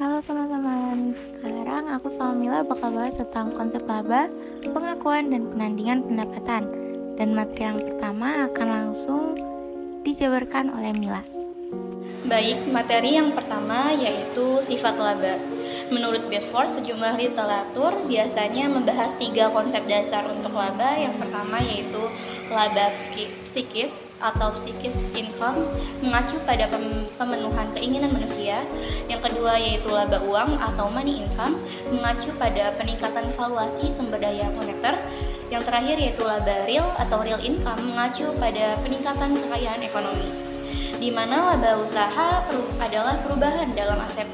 Halo teman-teman, sekarang aku sama Mila bakal bahas tentang konsep laba, pengakuan, dan penandingan pendapatan. Dan materi yang pertama akan langsung dijabarkan oleh Mila. Baik, materi yang pertama yaitu sifat laba. Menurut Bedford, sejumlah literatur biasanya membahas 3 konsep dasar untuk laba. Yang pertama yaitu laba psikis atau psikis income, mengacu pada pemenuhan keinginan manusia. Yang kedua yaitu laba uang atau money income, mengacu pada peningkatan valuasi sumber daya moneter. Yang terakhir yaitu laba real atau real income, mengacu pada peningkatan kekayaan ekonomi, di mana laba usaha adalah perubahan dalam aset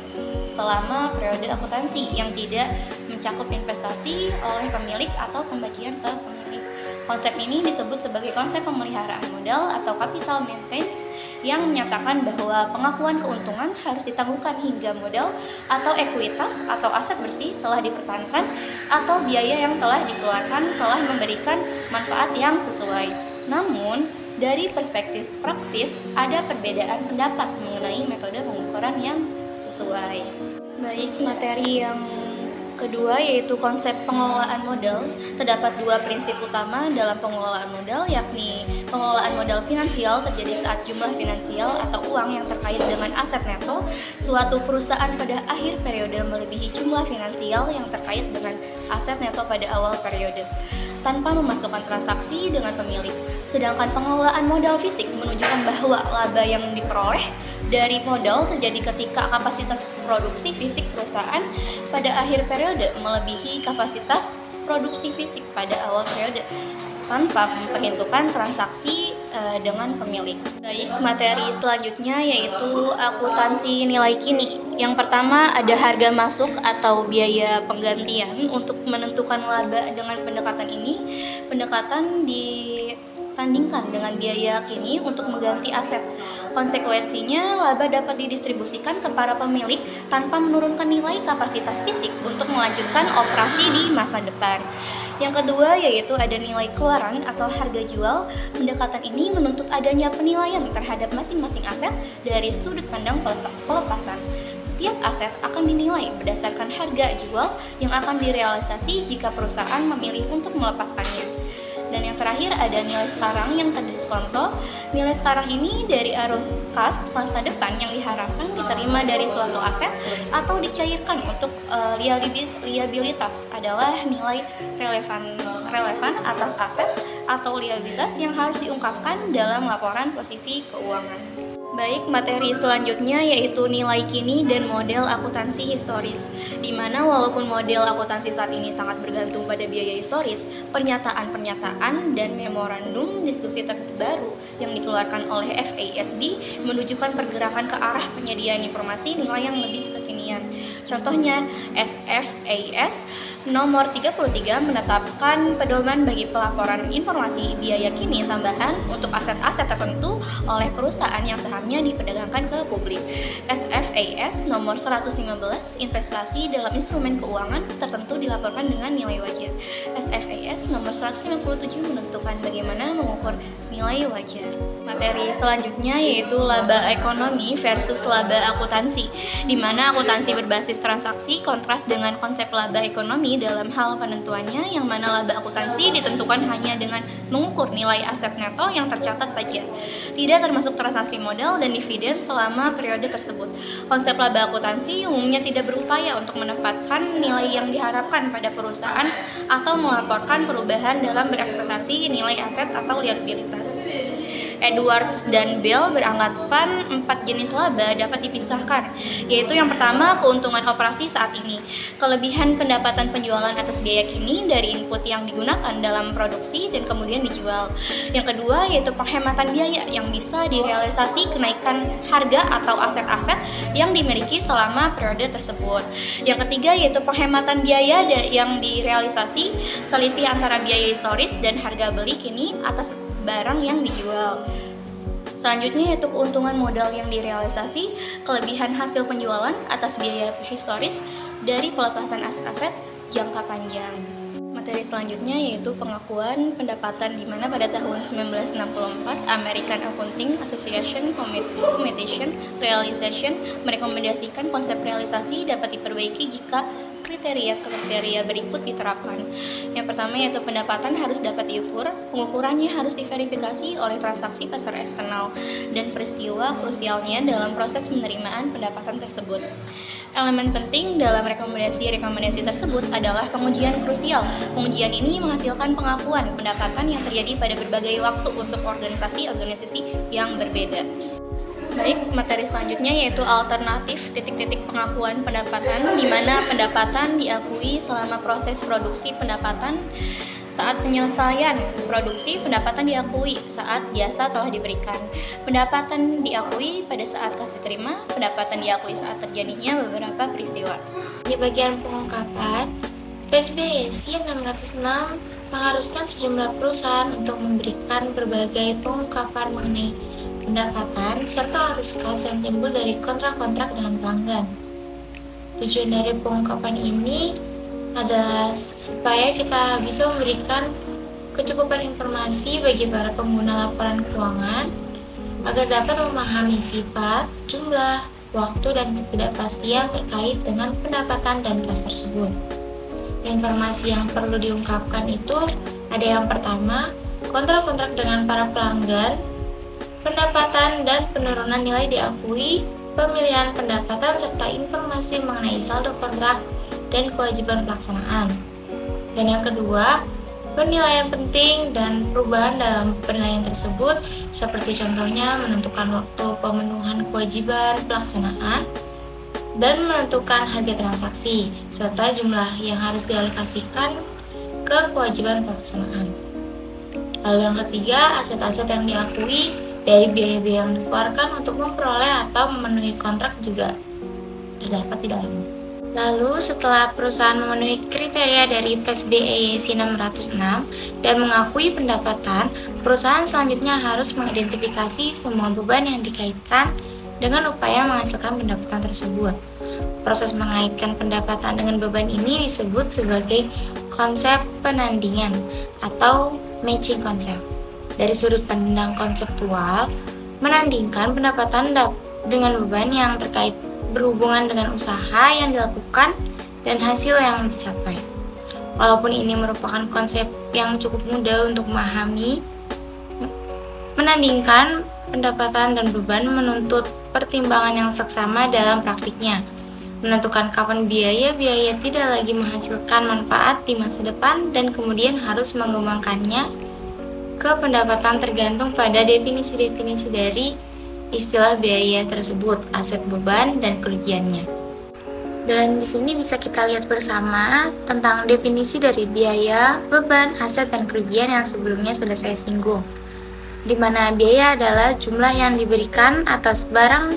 selama periode akuntansi yang tidak mencakup investasi oleh pemilik atau pembagian ke pemilik. Konsep ini disebut sebagai konsep pemeliharaan modal atau capital maintenance, yang menyatakan bahwa pengakuan keuntungan harus ditangguhkan hingga modal atau ekuitas atau aset bersih telah dipertahankan atau biaya yang telah dikeluarkan telah memberikan manfaat yang sesuai. Namun, dari perspektif praktis, ada perbedaan pendapat mengenai metode pengukuran yang sesuai. Baik, materi yang kedua yaitu konsep pengelolaan modal. Terdapat 2 prinsip utama dalam pengelolaan modal, yakni pengelolaan modal finansial terjadi saat jumlah finansial atau uang yang terkait dengan aset neto suatu perusahaan pada akhir periode melebihi jumlah finansial yang terkait dengan aset neto pada awal periode, tanpa memasukkan transaksi dengan pemilik. Sedangkan pengelolaan modal fisik menunjukkan bahwa laba yang diperoleh dari modal terjadi ketika kapasitas produksi fisik perusahaan pada akhir periode melebihi kapasitas produksi fisik pada awal periode, tanpa memperhitungkan transaksi dengan pemilik. Baik, materi selanjutnya yaitu akuntansi nilai kini. Yang pertama ada harga masuk atau biaya penggantian. Untuk menentukan laba dengan pendekatan ini, pendekatan ditandingkan dengan biaya kini untuk mengganti aset. Konsekuensinya, laba dapat didistribusikan ke para pemilik tanpa menurunkan nilai kapasitas fisik untuk melanjutkan operasi di masa depan. Yang kedua yaitu ada nilai keluaran atau harga jual. Pendekatan ini menuntut adanya penilaian terhadap masing-masing aset dari sudut pandang pelepasan. Setiap aset akan dinilai berdasarkan harga jual yang akan direalisasi jika perusahaan memilih untuk melepaskannya. Dan yang terakhir ada nilai sekarang yang terdiskonto. Nilai sekarang ini dari arus kas masa depan yang diharapkan diterima dari suatu aset atau dicairkan untuk liabilitas, adalah nilai relevan atas aset atau liabilitas yang harus diungkapkan dalam laporan posisi keuangan. Baik, materi selanjutnya yaitu nilai kini dan model akuntansi historis, di mana walaupun model akuntansi saat ini sangat bergantung pada biaya historis, pernyataan-pernyataan dan memorandum diskusi terbaru yang dikeluarkan oleh FASB menunjukkan pergerakan ke arah penyediaan informasi nilai yang lebih kekinian. Contohnya, SFAS nomor 33 menetapkan pedoman bagi pelaporan informasi biaya kini tambahan untuk aset-aset tertentu oleh perusahaan yang sahamnya diperdagangkan ke publik. SFAS nomor 115 investasi dalam instrumen keuangan tertentu dilaporkan dengan nilai wajar. SFAS nomor 157 menentukan bagaimana mengukur nilai wajar. Materi selanjutnya yaitu laba ekonomi versus laba akuntansi, di mana akuntansi berbasis transaksi kontras dengan konsep laba ekonomi dalam hal penentuannya, yang mana laba akuntansi ditentukan hanya dengan mengukur nilai aset neto yang tercatat saja, tidak termasuk transaksi modal dan dividen selama periode tersebut. Konsep laba akuntansi umumnya tidak berupaya untuk menempatkan nilai yang diharapkan pada perusahaan atau melaporkan perubahan dalam berekspektasi nilai aset atau liabilitas. Edwards dan Bell beranggapan 4 jenis laba dapat dipisahkan, yaitu yang pertama keuntungan operasi saat ini, kelebihan pendapatan penjualan atas biaya kini dari input yang digunakan dalam produksi dan kemudian dijual. Yang kedua yaitu penghematan biaya yang bisa direalisasi kenaikan harga atau aset-aset yang dimiliki selama periode tersebut. Yang ketiga yaitu penghematan biaya yang direalisasi selisih antara biaya historis dan harga beli kini atas barang yang dijual. Selanjutnya yaitu keuntungan modal yang direalisasi, kelebihan hasil penjualan atas biaya historis dari pelepasan aset-aset jangka panjang. materi selanjutnya yaitu pengakuan pendapatan, di mana pada tahun 1964 American Accounting Association Commission Realization merekomendasikan konsep realisasi dapat diperbaiki jika kriteria berikut diterapkan. Yang pertama yaitu pendapatan harus dapat diukur, pengukurannya harus diverifikasi oleh transaksi pasar eksternal, dan peristiwa krusialnya dalam proses penerimaan pendapatan tersebut. Elemen penting dalam rekomendasi tersebut adalah pengujian krusial. Pengujian ini menghasilkan pengakuan pendapatan yang terjadi pada berbagai waktu untuk organisasi yang berbeda. Baik, materi selanjutnya yaitu alternatif titik-titik pengakuan pendapatan, di mana pendapatan diakui selama proses produksi pendapatan. Saat penyelesaian produksi, pendapatan diakui saat jasa telah diberikan. Pendapatan diakui pada saat kas diterima, pendapatan diakui saat terjadinya beberapa peristiwa. Di bagian pengungkapan, PSBASI 606 mengharuskan sejumlah perusahaan untuk memberikan berbagai pengungkapan mengenai pendapatan serta arus kas yang timbul dari kontrak-kontrak dengan pelanggan. Tujuan dari pengungkapan ini adalah supaya kita bisa memberikan kecukupan informasi bagi para pengguna laporan keuangan agar dapat memahami sifat, jumlah, waktu, dan ketidakpastian terkait dengan pendapatan dan kas tersebut. Informasi yang perlu diungkapkan itu ada yang pertama, kontrak-kontrak dengan para pelanggan, pendapatan dan penurunan nilai diakui, pemilihan pendapatan, serta informasi mengenai saldo kontrak dan kewajiban pelaksanaan. Dan yang kedua, penilaian penting dan perubahan dalam penilaian tersebut, seperti contohnya menentukan waktu pemenuhan kewajiban pelaksanaan dan menentukan harga transaksi, serta jumlah yang harus dialokasikan ke kewajiban pelaksanaan. Lalu yang ketiga, aset-aset yang diakui dari biaya-biaya yang dikeluarkan untuk memperoleh atau memenuhi kontrak juga terdapat di dalamnya. Lalu setelah perusahaan memenuhi kriteria dari PSBASI 606 dan mengakui pendapatan, perusahaan selanjutnya harus mengidentifikasi semua beban yang dikaitkan dengan upaya menghasilkan pendapatan tersebut. Proses mengaitkan pendapatan dengan beban ini disebut sebagai konsep penandingan atau matching concept. Dari sudut pandang konseptual, menandingkan pendapatan dengan beban yang terkait berhubungan dengan usaha yang dilakukan dan hasil yang dicapai. Walaupun ini merupakan konsep yang cukup mudah untuk memahami, menandingkan pendapatan dan beban menuntut pertimbangan yang seksama dalam praktiknya. Menentukan kapan biaya-biaya tidak lagi menghasilkan manfaat di masa depan dan kemudian harus mengembangkannya ke pendapatan tergantung pada definisi-definisi dari istilah biaya tersebut, aset, beban, dan kerugiannya. Dan di sini bisa kita lihat bersama tentang definisi dari biaya, beban, aset, dan kerugian yang sebelumnya sudah saya singgung. Di mana biaya adalah jumlah yang diberikan atas barang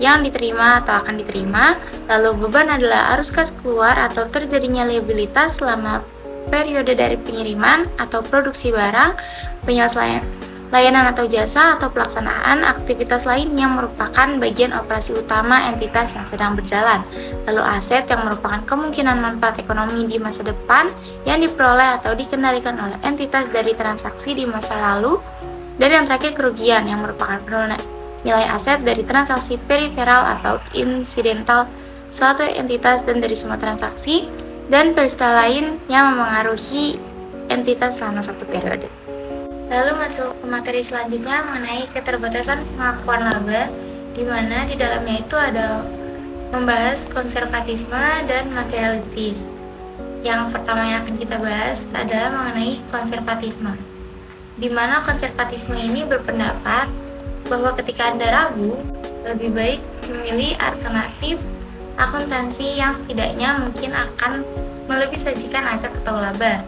yang diterima atau akan diterima, lalu beban adalah arus kas keluar atau terjadinya liabilitas selama periode dari pengiriman atau produksi barang, penyelesaian layanan atau jasa, atau pelaksanaan aktivitas lain yang merupakan bagian operasi utama entitas yang sedang berjalan. Lalu aset yang merupakan kemungkinan manfaat ekonomi di masa depan yang diperoleh atau dikendalikan oleh entitas dari transaksi di masa lalu. Dan yang terakhir kerugian yang merupakan penurunan nilai aset dari transaksi periferal atau insidental suatu entitas dan dari semua transaksi dan peristiwa lain yang memengaruhi entitas selama satu periode. Lalu masuk ke materi selanjutnya mengenai keterbatasan pengakuan laba, di mana di dalamnya itu ada membahas konservatisme dan materialitis. Yang pertama yang akan kita bahas adalah mengenai konservatisme, di mana konservatisme ini berpendapat bahwa ketika Anda ragu, lebih baik memilih alternatif akuntansi yang setidaknya mungkin akan melebih sajikan aset atau laba.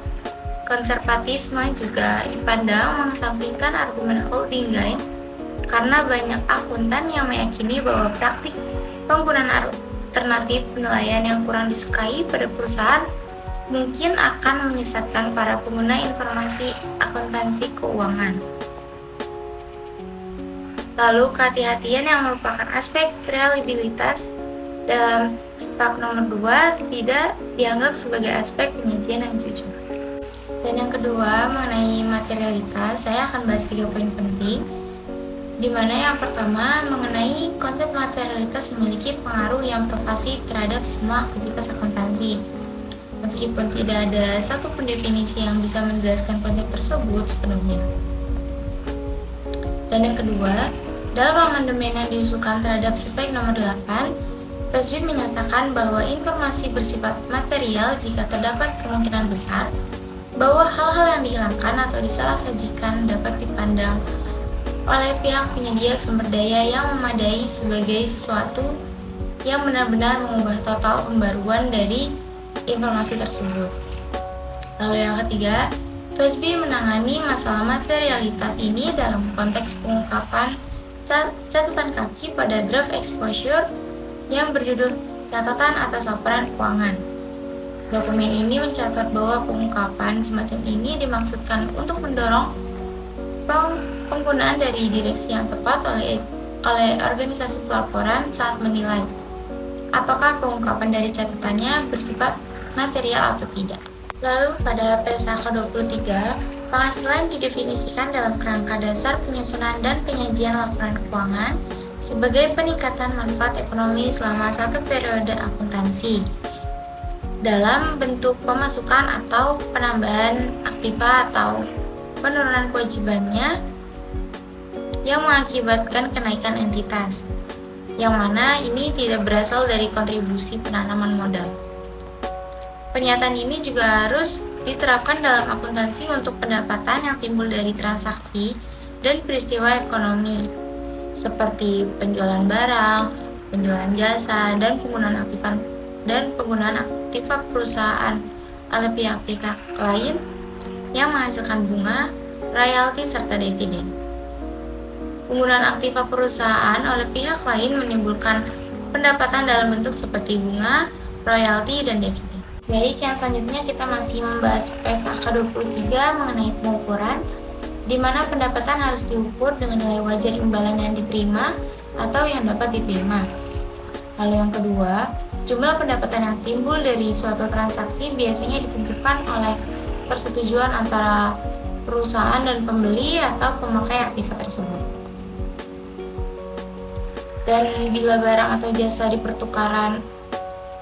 Konservatisme juga dipandang mengesampingkan argumen holding gain karena banyak akuntan yang meyakini bahwa praktik penggunaan alternatif penilaian yang kurang disukai pada perusahaan mungkin akan menyesatkan para pengguna informasi akuntansi keuangan. Lalu kehati-hatian yang merupakan aspek reliabilitas dalam SPAK nomor 2 tidak dianggap sebagai aspek penyajian yang jujur. Dan yang kedua, mengenai materialitas, saya akan bahas 3 poin penting, di mana yang pertama mengenai konsep materialitas memiliki pengaruh yang pervasif terhadap semua aktivitas akuntansi. Meskipun tidak ada satu pun definisi yang bisa menjelaskan konsep tersebut sepenuhnya. Dan yang kedua, dalam amandemen yang diusulkan terhadap spek nomor 8, PSB menyatakan bahwa informasi bersifat material jika terdapat kemungkinan besar bahwa hal-hal yang dihilangkan atau disalah-sajikan dapat dipandang oleh pihak penyedia sumber daya yang memadai sebagai sesuatu yang benar-benar mengubah total pembaruan dari informasi tersebut. Lalu yang ketiga, PSB menangani masalah materialitas ini dalam konteks pengungkapan catatan kaki pada draft exposure yang berjudul Catatan atas Laporan Keuangan. Dokumen ini mencatat bahwa pengungkapan semacam ini dimaksudkan untuk mendorong penggunaan dari direksi yang tepat oleh organisasi pelaporan saat menilai apakah pengungkapan dari catatannya bersifat material atau tidak. Lalu pada PSAK 23, penghasilan didefinisikan dalam kerangka dasar penyusunan dan penyajian laporan keuangan sebagai peningkatan manfaat ekonomi selama satu periode akuntansi dalam bentuk pemasukan atau penambahan aktiva atau penurunan kewajibannya yang mengakibatkan kenaikan entitas, yang mana ini tidak berasal dari kontribusi penanaman modal. Pernyataan ini juga harus diterapkan dalam akuntansi untuk pendapatan yang timbul dari transaksi dan peristiwa ekonomi, seperti penjualan barang, penjualan jasa, dan penggunaan aktiva perusahaan oleh pihak-pihak lain yang menghasilkan bunga, royalti, serta dividen. Penggunaan aktiva perusahaan oleh pihak lain menimbulkan pendapatan dalam bentuk seperti bunga, royalti, dan dividen. Baik, yang selanjutnya kita masih membahas PSAK 23 mengenai pengukuran, di mana pendapatan harus diukur dengan nilai wajar imbalan yang diterima atau yang dapat diterima. Lalu yang kedua, jumlah pendapatan yang timbul dari suatu transaksi biasanya ditentukan oleh persetujuan antara perusahaan dan pembeli atau pemakai aktiva tersebut. Dan bila barang atau jasa dipertukaran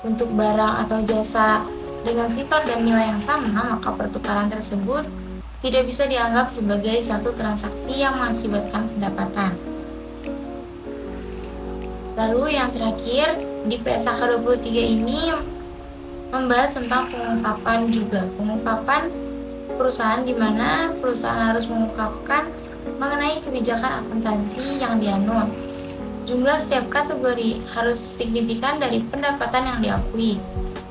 untuk barang atau jasa dengan sifat dan nilai yang sama, maka pertukaran tersebut tidak bisa dianggap sebagai satu transaksi yang mengakibatkan pendapatan. Lalu yang terakhir, di PSAK 23 ini membahas tentang pengungkapan juga. Pengungkapan perusahaan di mana perusahaan harus mengungkapkan mengenai kebijakan akuntansi yang dianut. Jumlah setiap kategori harus signifikan dari pendapatan yang diakui.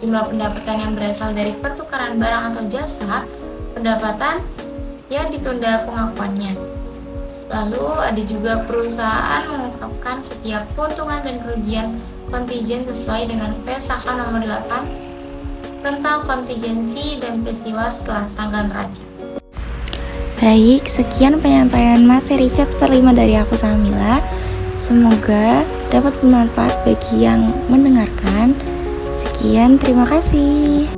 Jumlah pendapatan yang berasal dari pertukaran barang atau jasa, pendapatan yang ditunda pengakuannya. Lalu ada juga perusahaan mengungkapkan setiap keuntungan dan kerugian kontijen sesuai dengan PSAK nomor 8 tentang kontingensi dan peristiwa setelah tanggal neraca. Baik, sekian penyampaian materi chapter 5 dari aku Samila. Semoga dapat bermanfaat bagi yang mendengarkan. Sekian, terima kasih.